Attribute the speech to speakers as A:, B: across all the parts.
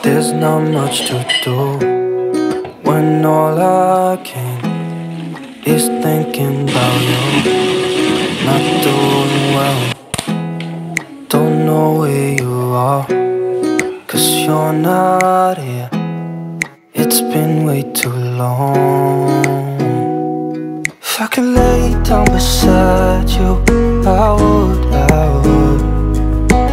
A: There's not much to do when all I can is thinking about you. Not doing well, don't know where you are, 'cause you're not here. It's been way too long. If I could lay down beside you, I would.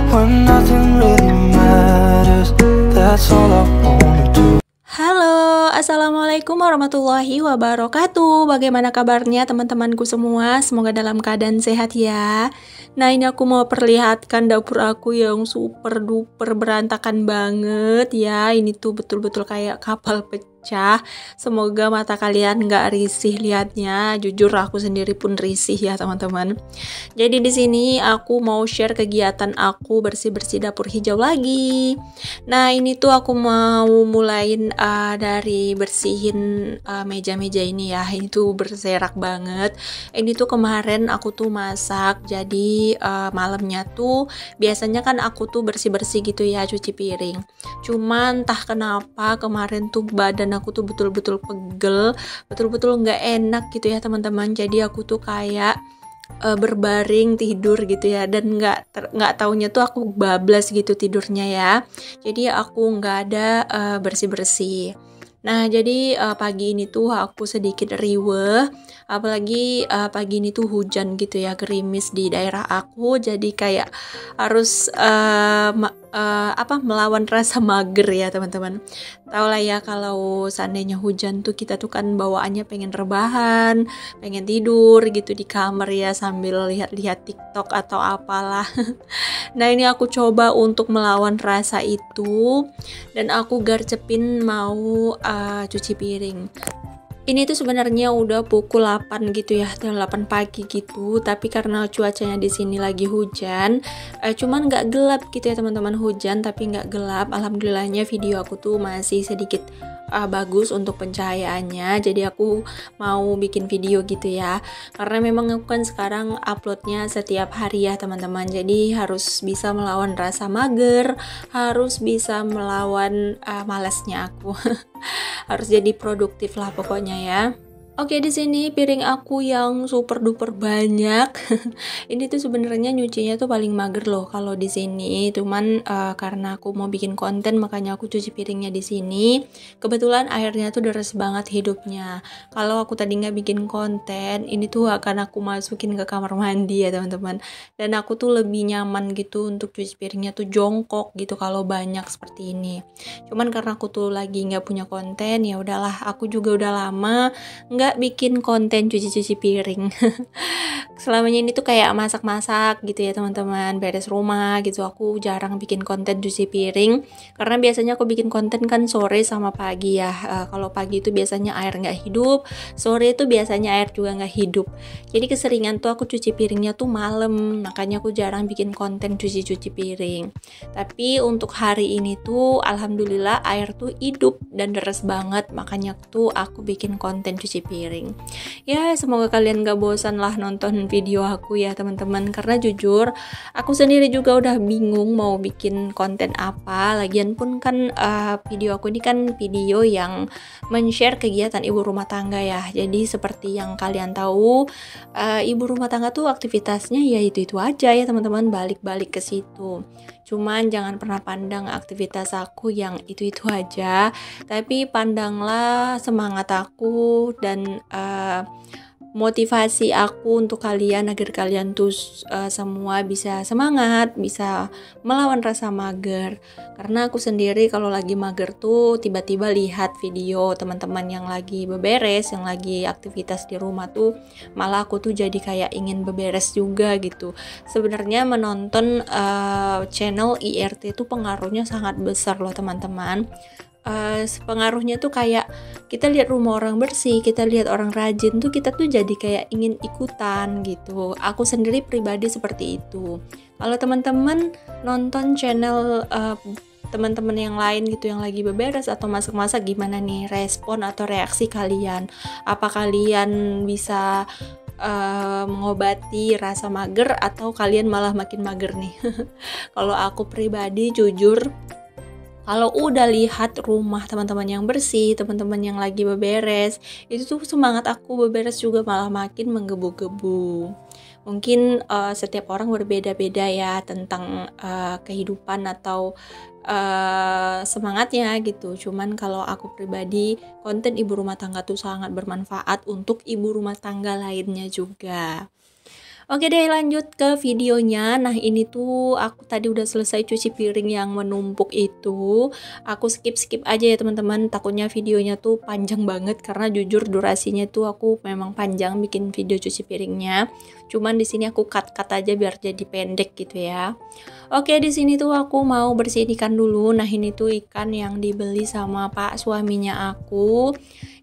A: When nothing really matters, that's all I wanna do.
B: Halo, assalamualaikum warahmatullahi wabarakatuh. Bagaimana kabarnya teman-temanku semua? Semoga dalam keadaan sehat ya. Nah, ini aku mau perlihatkan dapur aku yang super duper berantakan banget ya. Ini tuh betul-betul kayak kapal pecah. Semoga mata kalian nggak risih lihatnya. Jujur aku sendiri pun risih ya teman-teman. Jadi di sini aku mau share kegiatan aku bersih-bersih dapur hijau lagi. Nah, ini tuh aku mau mulain dari bersihin meja-meja ini ya. Ini tuh berserak banget. Ini tuh kemarin aku tuh masak. Jadi malamnya tuh biasanya kan aku tuh bersih-bersih gitu ya, cuci piring. Cuman entah kenapa kemarin tuh badan aku tuh betul-betul pegel, betul-betul nggak enak gitu ya teman-teman. Jadi aku tuh kayak berbaring tidur gitu ya, dan nggak taunya tuh aku bablas gitu tidurnya ya. Jadi aku nggak ada bersih-bersih. Nah, jadi pagi ini tuh aku sedikit riweh, apalagi pagi ini tuh hujan gitu ya, gerimis di daerah aku, jadi kayak harus melawan rasa mager ya teman-teman. Tahu lah ya kalau seandainya hujan tuh kita tuh kan bawaannya pengen rebahan, pengen tidur gitu di kamar ya sambil lihat-lihat TikTok atau apalah. Nah, ini aku coba untuk melawan rasa itu dan aku garcepin mau cuci piring. Ini tuh sebenarnya udah pukul 8 gitu ya, 8 pagi gitu, tapi karena cuacanya di sini lagi hujan, cuman nggak gelap gitu ya teman-teman, hujan tapi nggak gelap. Alhamdulillahnya video aku tuh masih sedikit bagus untuk pencahayaannya, jadi aku mau bikin video gitu ya, karena memang aku kan sekarang uploadnya setiap hari ya teman-teman, jadi harus bisa melawan rasa mager, harus bisa melawan malasnya aku. Harus jadi produktif lah pokoknya ya. Oke, di sini piring aku yang super duper banyak. Ini tuh sebenarnya nyucinya tuh paling mager loh kalau di sini. Cuman karena aku mau bikin konten makanya aku cuci piringnya di sini. Kebetulan airnya tuh deras banget hidupnya. Kalau aku tadi nggak bikin konten, ini tuh akan aku masukin ke kamar mandi ya teman-teman. Dan aku tuh lebih nyaman gitu untuk cuci piringnya tuh jongkok gitu kalau banyak seperti ini. Cuman karena aku tuh lagi nggak punya konten, ya udahlah. Aku juga udah lama nggak bikin konten cuci-cuci piring. Selamanya ini tuh kayak masak-masak gitu ya teman-teman, beres rumah gitu. Aku jarang bikin konten cuci piring karena biasanya aku bikin konten kan sore sama pagi ya. Kalau pagi itu biasanya air nggak hidup, sore itu biasanya air juga nggak hidup. Jadi keseringan tuh aku cuci piringnya tuh malam, makanya aku jarang bikin konten cuci-cuci piring. Tapi untuk hari ini tuh alhamdulillah air tuh hidup dan deras banget, makanya tuh aku bikin konten cuci piring. Ya, semoga kalian gak bosan lah nonton video aku ya teman-teman, karena jujur aku sendiri juga udah bingung mau bikin konten apa. Lagian pun kan video aku ini kan video yang men-share kegiatan ibu rumah tangga ya. Jadi seperti yang kalian tahu, ibu rumah tangga tuh aktivitasnya ya itu-itu aja ya teman-teman, balik-balik ke situ. Cuman jangan pernah pandang aktivitas aku yang itu-itu aja, tapi pandanglah semangat aku dan motivasi aku untuk kalian agar kalian tuh semua bisa semangat, bisa melawan rasa mager. Karena aku sendiri kalau lagi mager tuh tiba-tiba lihat video teman-teman yang lagi beberes, yang lagi aktivitas di rumah tuh, malah aku tuh jadi kayak ingin beberes juga gitu. Sebenarnya menonton channel IRT itu pengaruhnya sangat besar loh teman-teman. Pengaruhnya tuh kayak kita lihat rumah orang bersih, kita lihat orang rajin tuh kita tuh jadi kayak ingin ikutan gitu. Aku sendiri pribadi seperti itu. Kalau teman-teman nonton channel teman-teman yang lain gitu yang lagi beberes atau masak-masak, gimana nih respon atau reaksi kalian? Apa kalian bisa mengobati rasa mager atau kalian malah makin mager nih? Kalau aku pribadi jujur, Kalau udah lihat rumah teman-teman yang bersih, teman-teman yang lagi beberes, itu tuh semangat aku beberes juga malah makin menggebu-gebu. Mungkin setiap orang berbeda-beda ya tentang kehidupan atau semangatnya gitu. Cuman kalau aku pribadi, konten ibu rumah tangga tuh sangat bermanfaat untuk ibu rumah tangga lainnya juga. Oke deh, lanjut ke videonya. Nah, ini tuh aku tadi udah selesai cuci piring yang menumpuk itu. Aku skip aja ya teman-teman. Takutnya videonya tuh panjang banget karena jujur durasinya tuh aku memang panjang bikin video cuci piringnya. Cuman di sini aku cut aja biar jadi pendek gitu ya. Oke, di sini tuh aku mau bersihin ikan dulu. Nah, ini tuh ikan yang dibeli sama Pak suaminya aku.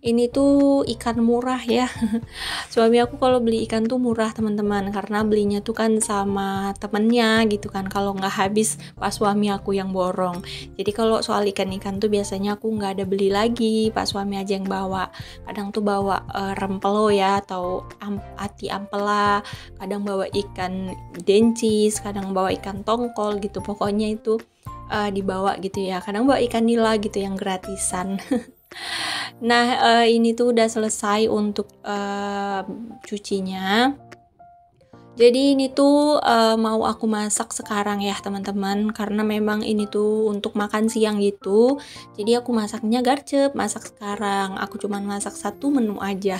B: Ini tuh ikan murah ya. Suami aku kalau beli ikan tuh murah teman-teman, karena belinya tuh kan sama temennya gitu kan. Kalau nggak habis Pak suami aku yang borong. Jadi kalau soal ikan-ikan tuh biasanya aku nggak ada beli lagi, Pak suami aja yang bawa. Kadang tuh bawa rempelo ya, atau ati ampela, kadang bawa ikan dencis, kadang bawa ikan tongkol gitu. Pokoknya itu dibawa gitu ya. Kadang bawa ikan nila gitu yang gratisan. Nah, ini tuh udah selesai untuk cucinya. Jadi ini tuh mau aku masak sekarang ya teman-teman, karena memang ini tuh untuk makan siang gitu. Jadi aku masaknya garcep, masak sekarang. Aku cuman masak satu menu aja.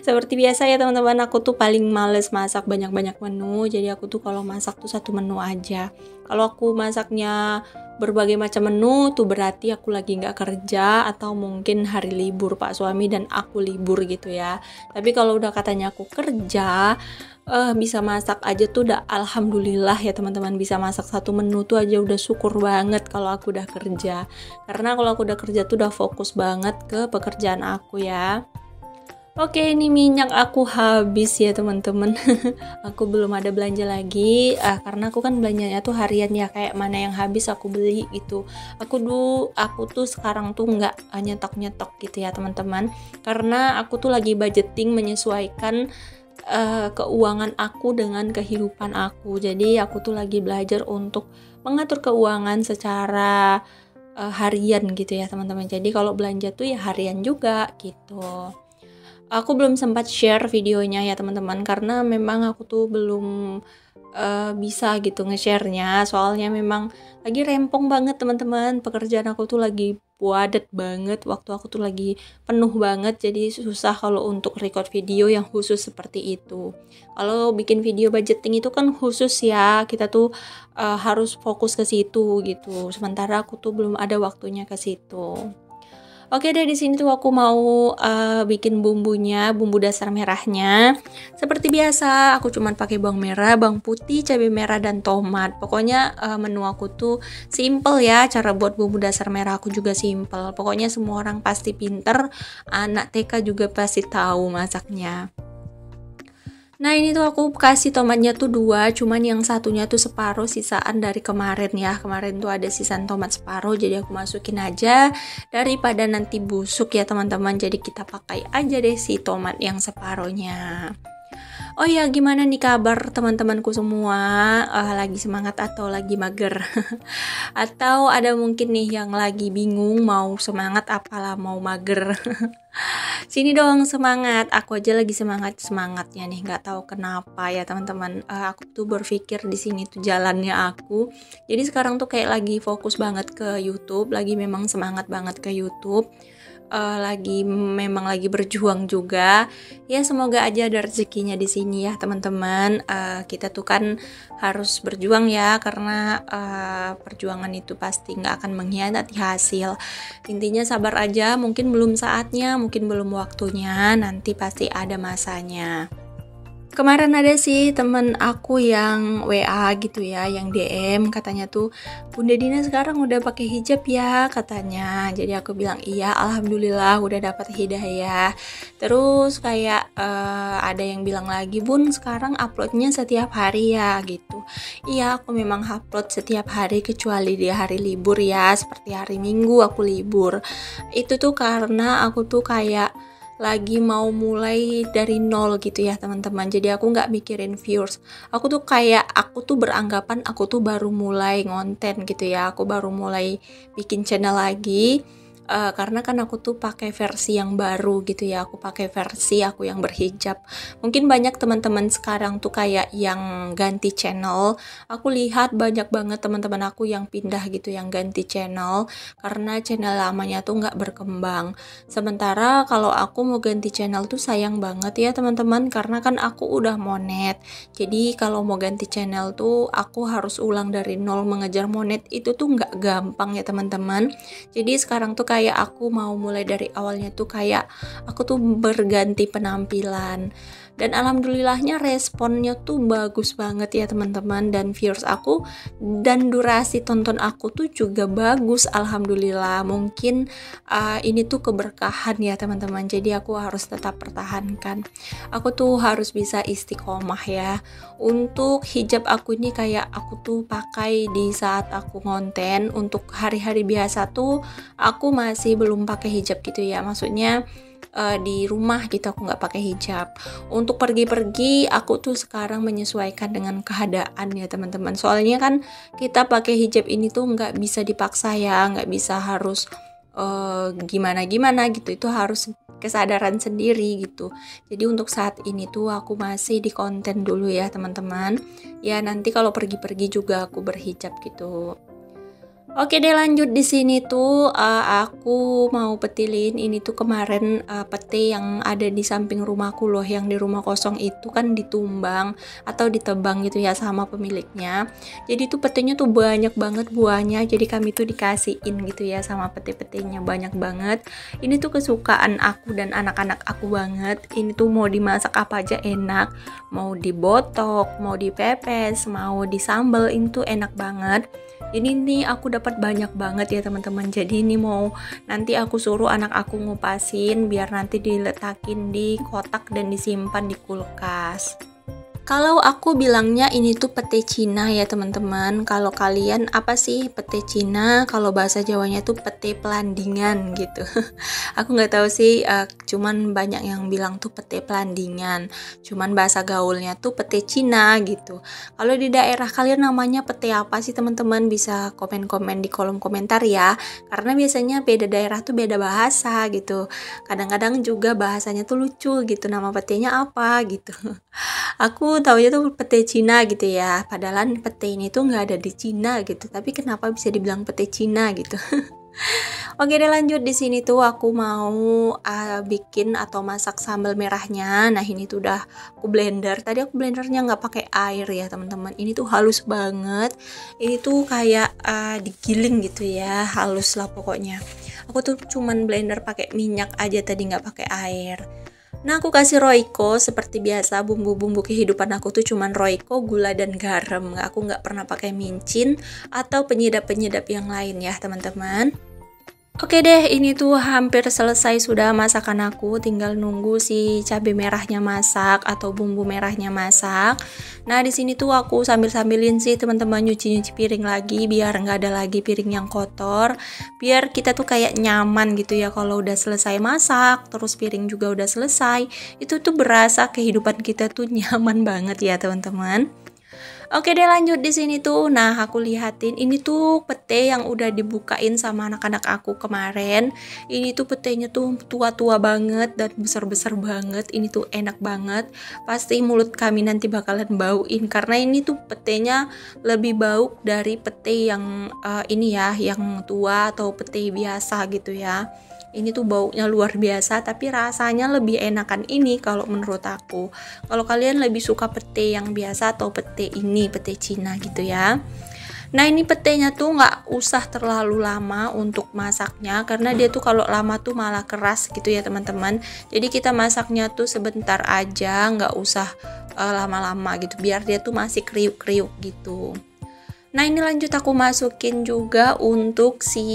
B: Seperti biasa ya teman-teman, aku tuh paling males masak banyak-banyak menu. Jadi aku tuh kalau masak tuh satu menu aja. Kalau aku masaknya berbagai macam menu tuh berarti aku lagi nggak kerja atau mungkin hari libur Pak suami dan aku libur gitu ya. Tapi kalau udah katanya aku kerja, bisa masak aja tuh udah alhamdulillah ya teman-teman. Bisa masak satu menu tuh aja udah syukur banget kalau aku udah kerja. Karena kalau aku udah kerja tuh udah fokus banget ke pekerjaan aku ya. Oke, ini minyak aku habis ya teman-teman. Aku belum ada belanja lagi karena aku kan belanjanya tuh harian ya, kayak mana yang habis aku beli gitu. Aku tuh sekarang tuh nggak nyetok gitu ya teman-teman, karena aku tuh lagi budgeting menyesuaikan keuangan aku dengan kehidupan aku. Jadi aku tuh lagi belajar untuk mengatur keuangan secara harian gitu ya teman-teman. Jadi kalau belanja tuh ya harian juga gitu. Aku belum sempat share videonya ya teman-teman, karena memang aku tuh belum bisa gitu nge-share-nya. Soalnya memang lagi rempong banget teman-teman. Pekerjaan aku tuh lagi padat banget. Waktu aku tuh lagi penuh banget. Jadi susah kalau untuk record video yang khusus seperti itu. Kalau bikin video budgeting itu kan khusus ya. Kita tuh harus fokus ke situ gitu. Sementara aku tuh belum ada waktunya ke situ. Oke deh, di sini tuh aku mau bikin bumbunya, bumbu dasar merahnya. Seperti biasa, aku cuman pakai bawang merah, bawang putih, cabai merah dan tomat. Pokoknya menu aku tuh simple ya. Cara buat bumbu dasar merah aku juga simple. Pokoknya semua orang pasti pinter, anak TK juga pasti tahu masaknya. Nah, ini tuh aku kasih tomatnya tuh 2, cuman yang satunya tuh separuh sisaan dari kemarin ya. Kemarin tuh ada sisaan tomat separuh, jadi aku masukin aja daripada nanti busuk ya teman-teman. Jadi kita pakai aja deh si tomat yang separuhnya. Oh ya, gimana nih kabar teman-temanku semua? Lagi semangat atau lagi mager? Atau ada mungkin nih yang lagi bingung mau semangat apalah mau mager? Sini dong semangat, aku aja lagi semangatnya nih, nggak tahu kenapa ya teman-teman. Aku tuh berpikir di sini tuh jalannya aku. Jadi sekarang tuh kayak lagi fokus banget ke YouTube, lagi memang semangat banget ke YouTube. Memang lagi berjuang juga ya, semoga aja ada rezekinya di sini ya teman-teman. Kita tuh kan harus berjuang ya, karena perjuangan itu pasti nggak akan mengkhianati hasil. Intinya sabar aja, mungkin belum saatnya, mungkin belum waktunya, nanti pasti ada masanya. Kemarin ada sih temen aku yang WA gitu ya, yang DM katanya tuh, Bunda Dina sekarang udah pakai hijab ya katanya. Jadi aku bilang iya, alhamdulillah udah dapat hidayah. Terus kayak ada yang bilang lagi, Bun sekarang uploadnya setiap hari ya gitu. Iya, aku memang upload setiap hari kecuali di hari libur ya, seperti hari Minggu aku libur. Itu tuh karena aku tuh kayak lagi mau mulai dari nol gitu ya teman-teman. Jadi aku nggak mikirin viewers. Aku tuh beranggapan aku tuh baru mulai ngonten gitu ya. Aku baru mulai bikin channel lagi. Karena kan aku tuh pakai versi yang baru gitu ya, aku pakai versi aku yang berhijab. Mungkin banyak teman-teman sekarang tuh kayak yang ganti channel. Aku lihat banyak banget teman-teman aku yang pindah gitu, yang ganti channel karena channel lamanya tuh nggak berkembang. Sementara kalau aku mau ganti channel tuh sayang banget ya teman-teman, karena kan aku udah monet. Jadi kalau mau ganti channel tuh aku harus ulang dari nol, mengejar monet itu tuh nggak gampang ya teman-teman. Jadi sekarang tuh kayak aku mau mulai dari awalnya tuh kayak aku tuh berganti penampilan, dan alhamdulillahnya responnya tuh bagus banget ya teman-teman, dan viewers aku dan durasi tonton aku tuh juga bagus alhamdulillah. Mungkin ini tuh keberkahan ya teman-teman, jadi aku harus tetap pertahankan, aku tuh harus bisa istiqomah ya. Untuk hijab aku ini kayak aku tuh pakai di saat aku ngonten. Untuk hari-hari biasa tuh aku masih belum pakai hijab gitu ya, maksudnya di rumah gitu aku nggak pakai hijab. Untuk pergi-pergi aku tuh sekarang menyesuaikan dengan keadaan ya teman-teman, soalnya kan kita pakai hijab ini tuh nggak bisa dipaksa ya, nggak bisa harus gimana-gimana gitu, itu harus kesadaran sendiri gitu. Jadi untuk saat ini tuh aku masih di konten dulu ya teman-teman, ya nanti kalau pergi-pergi juga aku berhijab gitu. Oke deh, lanjut di sini tuh aku mau petilin ini tuh kemarin pete yang ada di samping rumahku loh, yang di rumah kosong itu kan ditumbang atau ditebang gitu ya sama pemiliknya. Jadi tuh petenya tuh banyak banget buahnya, jadi kami tuh dikasihin gitu ya sama pete-petenya, banyak banget. Ini tuh kesukaan aku dan anak-anak aku banget. Ini tuh mau dimasak apa aja enak, mau dibotok, mau dipepes, mau disambel, ini tuh enak banget. Ini nih aku dapat banyak banget ya teman-teman. Jadi ini mau nanti aku suruh anak aku ngupasin biar nanti diletakin di kotak dan disimpan di kulkas. Kalau aku bilangnya ini tuh pete Cina ya teman-teman. Kalau kalian apa sih pete Cina? Kalau bahasa Jawanya tuh pete pelandingan gitu. Aku nggak tahu sih, cuman banyak yang bilang tuh pete pelandingan. Cuman bahasa gaulnya tuh pete Cina gitu. Kalau di daerah kalian namanya pete apa sih teman-teman? Bisa komen-komen di kolom komentar ya. Karena biasanya beda daerah tuh beda bahasa gitu. Kadang-kadang juga bahasanya tuh lucu gitu. Nama petenya apa gitu. Aku taunya tuh pete Cina gitu ya, padahal pete ini tuh nggak ada di Cina gitu, tapi kenapa bisa dibilang pete Cina gitu. Oke deh, lanjut di sini tuh aku mau bikin atau masak sambal merahnya. Nah ini tuh udah aku blender. Tadi aku blendernya nggak pakai air ya teman-teman. Ini tuh halus banget. Ini tuh kayak digiling gitu ya, halus lah pokoknya. Aku tuh cuman blender pakai minyak aja tadi, nggak pakai air. Nah aku kasih Royco seperti biasa, bumbu-bumbu kehidupan aku tuh cuman Royco, gula dan garam. Aku nggak pernah pakai mincin atau penyedap-penyedap yang lain ya teman-teman. Oke deh, ini tuh hampir selesai sudah masakan aku, tinggal nunggu si cabai merahnya masak atau bumbu merahnya masak. Nah di sini tuh aku sambil-sambilin sih teman-teman nyuci-nyuci piring lagi biar nggak ada lagi piring yang kotor, biar kita tuh kayak nyaman gitu ya kalau udah selesai masak, terus piring juga udah selesai, itu tuh berasa kehidupan kita tuh nyaman banget ya teman-teman. Oke deh, lanjut di sini tuh. Nah, aku lihatin ini tuh pete yang udah dibukain sama anak-anak aku kemarin. Ini tuh petenya tuh tua-tua banget dan besar-besar banget. Ini tuh enak banget. Pasti mulut kami nanti bakalan bauin karena ini tuh petenya lebih bau dari pete yang ini ya, yang tua atau pete biasa gitu ya. Ini tuh baunya luar biasa, tapi rasanya lebih enakan ini kalau menurut aku. Kalau kalian lebih suka pete yang biasa atau pete ini, pete Cina gitu ya. Nah ini petenya tuh nggak usah terlalu lama untuk masaknya, karena dia tuh kalau lama tuh malah keras gitu ya teman-teman. Jadi kita masaknya tuh sebentar aja, nggak usah lama-lama gitu, biar dia tuh masih kriuk-kriuk gitu. Nah ini lanjut aku masukin juga untuk si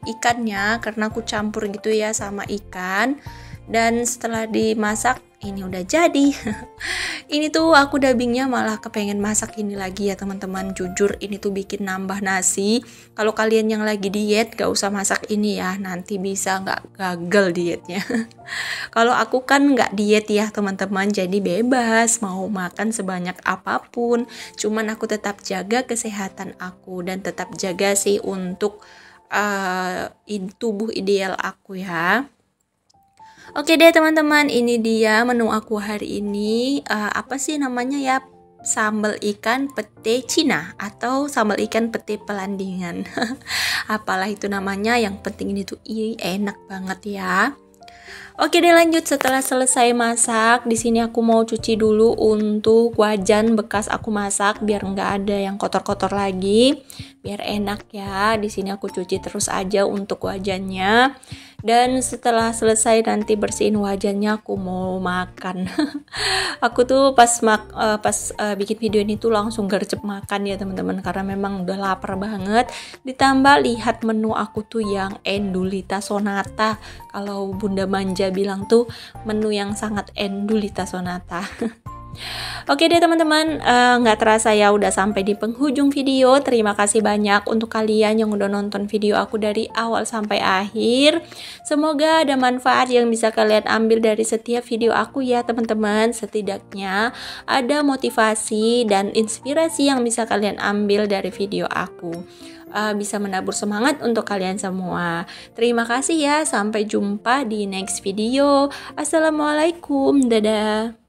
B: ikannya, karena aku campur gitu ya sama ikan. Dan setelah dimasak ini udah jadi. Ini tuh aku dubbingnya malah kepengen masak ini lagi ya teman-teman. Jujur ini tuh bikin nambah nasi. Kalau kalian yang lagi diet gak usah masak ini ya, nanti bisa nggak gagal dietnya. Kalau aku kan nggak diet ya teman-teman, jadi bebas mau makan sebanyak apapun. Cuman aku tetap jaga kesehatan aku dan tetap jaga sih untuk tubuh ideal aku ya. Oke deh teman-teman, ini dia menu aku hari ini. Apa sih namanya ya? Sambal ikan pete Cina atau sambal ikan pete pelandingan. Apalah itu namanya, yang penting ini tuh enak banget ya. Oke deh, lanjut. Setelah selesai masak, di sini aku mau cuci dulu untuk wajan bekas aku masak biar nggak ada yang kotor-kotor lagi, biar enak ya. Di sini aku cuci terus aja untuk wajannya. Dan setelah selesai nanti bersihin wajannya, aku mau makan. Aku tuh pas bikin video ini tuh langsung gercep makan ya teman-teman, karena memang udah lapar banget. Ditambah lihat menu aku tuh yang Endulita Sonata. Kalau Bunda Manja bilang tuh menu yang sangat Endulita Sonata. Oke deh teman-teman, nggak terasa ya udah sampai di penghujung video. Terima kasih banyak untuk kalian yang udah nonton video aku dari awal sampai akhir. Semoga ada manfaat yang bisa kalian ambil dari setiap video aku ya teman-teman. Setidaknya ada motivasi dan inspirasi yang bisa kalian ambil dari video aku. Bisa menabur semangat untuk kalian semua. Terima kasih ya, sampai jumpa di next video. Assalamualaikum, dadah.